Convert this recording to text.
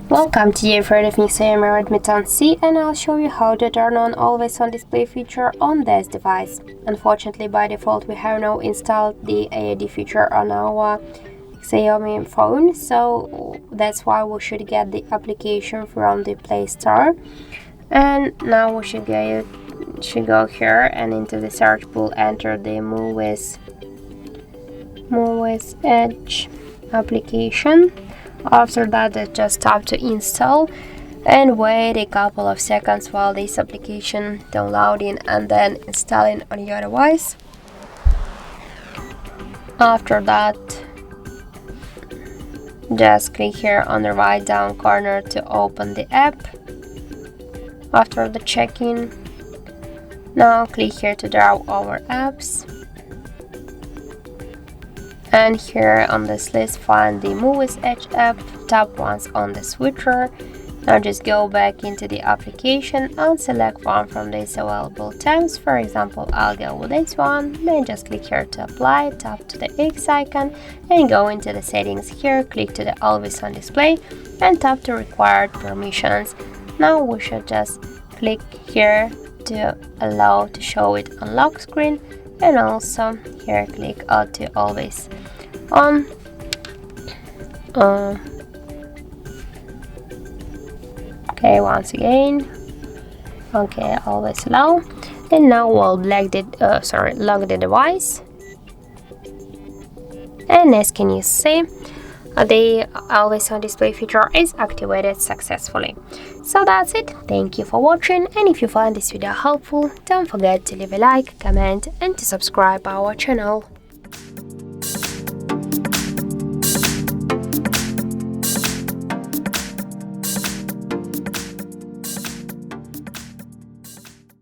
Welcome to the Redmi XIAOMI Redmi 10C, and I'll show you how to turn on always on display feature on this device. Unfortunately, by default we have now installed the AID feature on our XIAOMI phone, so that's why we should get the application from the Play Store. And now we should go here and into the search pool enter the Muviz Edge application. After that, just tap to install and wait a couple of seconds while this application downloading and then installing on your device. After that, just click here on the right down corner to open the app. After the check-in, now click here to draw over apps. And here on this list find the Muviz Edge app, tap once on the switcher. Now just go back into the application and select one from these available tabs. For example, I'll go with this one, then just click here to apply, tap to the X icon and go into the settings here, click to the always on display and tap to required permissions. Now we should just click here to allow to show it on lock screen, and also here click to always on. Okay, once again, okay, always allow, and now we'll lock the device, and as can you see, the always on display feature is activated successfully. So that's it. Thank you for watching, and if you find this video helpful, don't forget to leave a like, comment and to subscribe our channel.